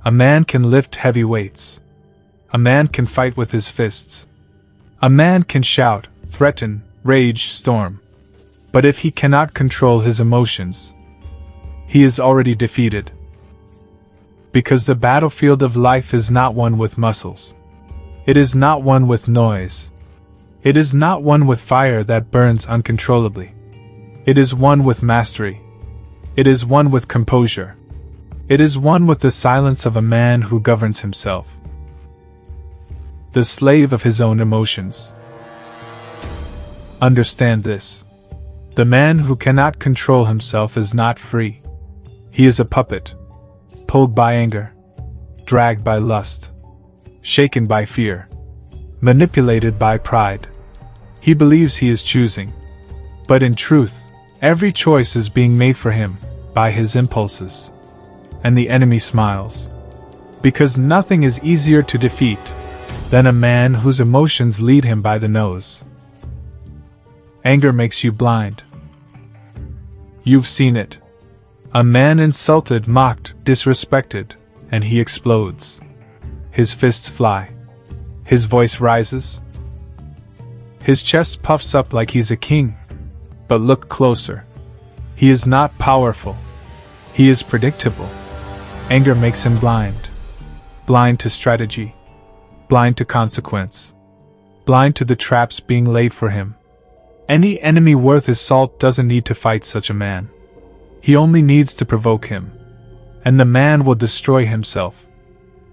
A man can lift heavy weights. A man can fight with his fists. A man can shout, threaten, rage, storm. But if he cannot control his emotions, he is already defeated. Because the battlefield of life is not one with muscles. It is not one with noise. It is not one with fire that burns uncontrollably. It is one with mastery. It is one with composure. It is one with the silence of a man who governs himself. The slave of his own emotions. Understand this. The man who cannot control himself is not free. He is a puppet, pulled by anger, dragged by lust, shaken by fear, manipulated by pride. He believes he is choosing, but in truth, every choice is being made for him by his impulses. And the enemy smiles, because nothing is easier to defeat than a man whose emotions lead him by the nose. Anger makes you blind. You've seen it. A man insulted, mocked, disrespected, and he explodes. His fists fly. His voice rises. His chest puffs up like he's a king. But look closer. He is not powerful. He is predictable. Anger makes him blind. Blind to strategy. Blind to consequence. Blind to the traps being laid for him. Any enemy worth his salt doesn't need to fight such a man. He only needs to provoke him. And the man will destroy himself.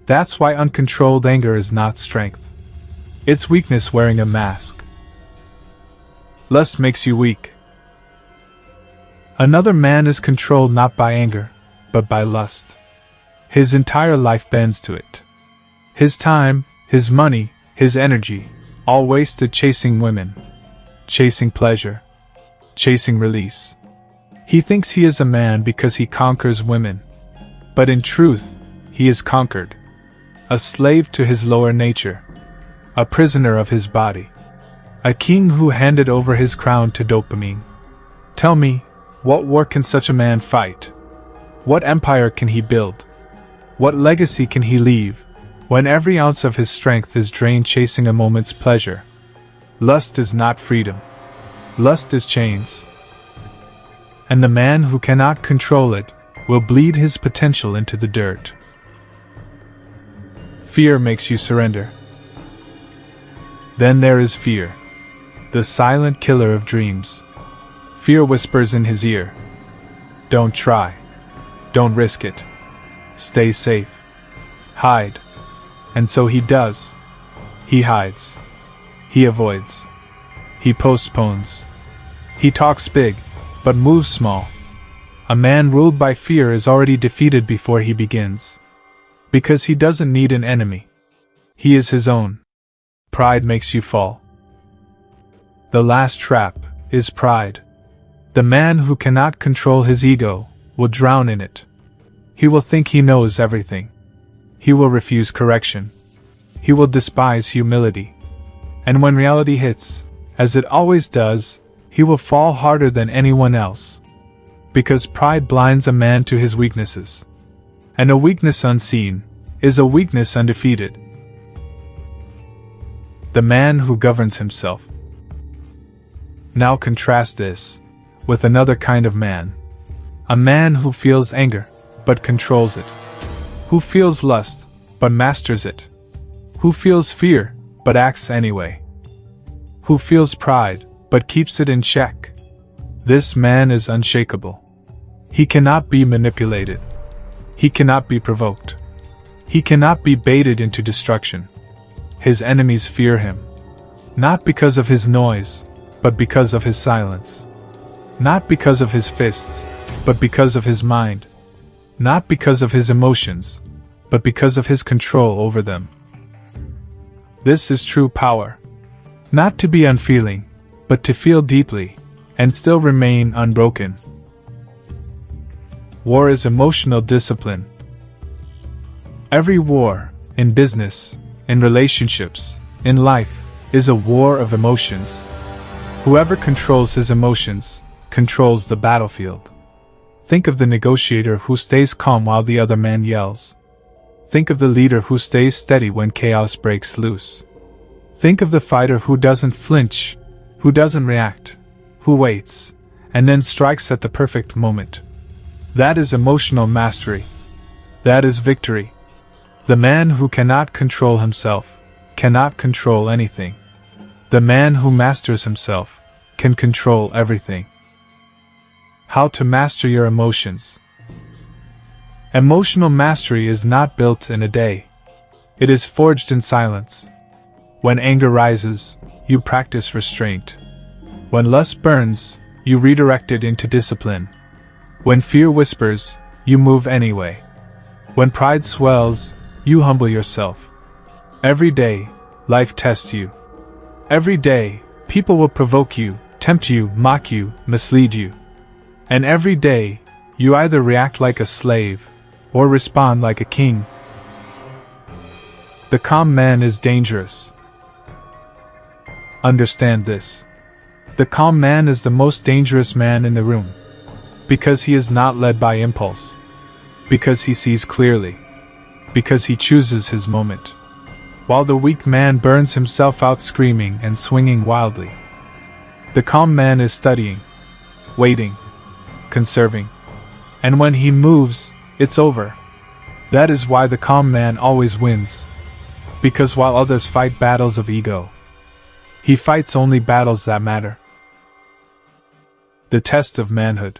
That's why uncontrolled anger is not strength. It's weakness wearing a mask. Lust makes you weak. Another man is controlled not by anger, but by lust. His entire life bends to it. His time, his money, his energy, all wasted chasing women, chasing pleasure, chasing release. He thinks he is a man because he conquers women. But in truth, he is conquered. A slave to his lower nature. A prisoner of his body. A king who handed over his crown to dopamine. Tell me, what war can such a man fight? What empire can he build? What legacy can he leave, when every ounce of his strength is drained chasing a moment's pleasure? Lust is not freedom. Lust is chains. And the man who cannot control it will bleed his potential into the dirt. Fear makes you surrender. Then there is fear, the silent killer of dreams. Fear whispers in his ear, "Don't try. Don't risk it. Stay safe. Hide." And so he does. He hides. He avoids. He postpones. He talks big, but moves small. A man ruled by fear is already defeated before he begins. Because he doesn't need an enemy. He is his own. Pride makes you fall. The last trap is pride. The man who cannot control his ego will drown in it. He will think he knows everything. He will refuse correction. He will despise humility. And when reality hits, as it always does, he will fall harder than anyone else. Because pride blinds a man to his weaknesses. And a weakness unseen is a weakness undefeated. The man who governs himself. Now contrast this with another kind of man. A man who feels anger, but controls it. Who feels lust, but masters it. Who feels fear, but acts anyway. Who feels pride, but keeps it in check. This man is unshakable. He cannot be manipulated. He cannot be provoked. He cannot be baited into destruction. His enemies fear him. Not because of his noise, but because of his silence. Not because of his fists, but because of his mind. Not because of his emotions, but because of his control over them. This is true power. Not to be unfeeling, but to feel deeply, and still remain unbroken. War is emotional discipline. Every war, in business, in relationships, in life, is a war of emotions. Whoever controls his emotions, controls the battlefield. Think of the negotiator who stays calm while the other man yells. Think of the leader who stays steady when chaos breaks loose. Think of the fighter who doesn't flinch, who doesn't react, who waits, and then strikes at the perfect moment. That is emotional mastery. That is victory. The man who cannot control himself cannot control anything. The man who masters himself can control everything. How to master your emotions. Emotional mastery is not built in a day. It is forged in silence. When anger rises, you practice restraint. When lust burns, you redirect it into discipline. When fear whispers, you move anyway. When pride swells, you humble yourself. Every day, life tests you. Every day, people will provoke you, tempt you, mock you, mislead you. And every day, you either react like a slave or respond like a king. The calm man is dangerous. Understand this. The calm man is the most dangerous man in the room. Because he is not led by impulse. Because he sees clearly. Because he chooses his moment. While the weak man burns himself out screaming and swinging wildly. The calm man is studying, waiting, conserving. And when he moves, it's over. That is why the calm man always wins. Because while others fight battles of ego, he fights only battles that matter. The test of manhood.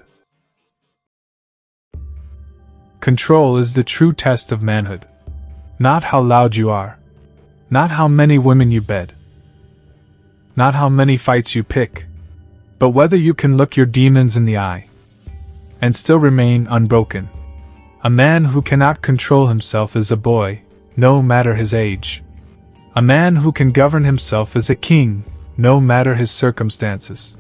Control is the true test of manhood. Not how loud you are. Not how many women you bed. Not how many fights you pick. But whether you can look your demons in the eye and still remain unbroken. A man who cannot control himself is a boy, no matter his age. A man who can govern himself is a king, no matter his circumstances.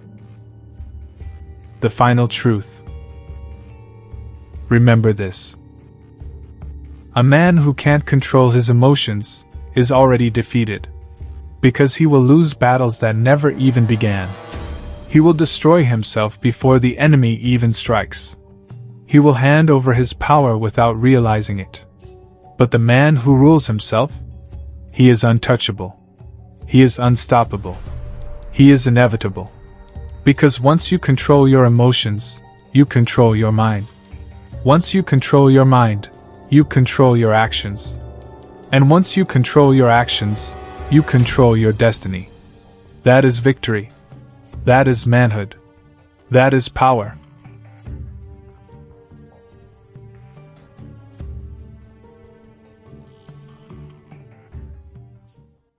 The final truth. Remember this. A man who can't control his emotions is already defeated. Because he will lose battles that never even began. He will destroy himself before the enemy even strikes. He will hand over his power without realizing it. But the man who rules himself? He is untouchable. He is unstoppable. He is inevitable. Because once you control your emotions, you control your mind. Once you control your mind, you control your actions. And once you control your actions, you control your destiny. That is victory. That is manhood. That is power.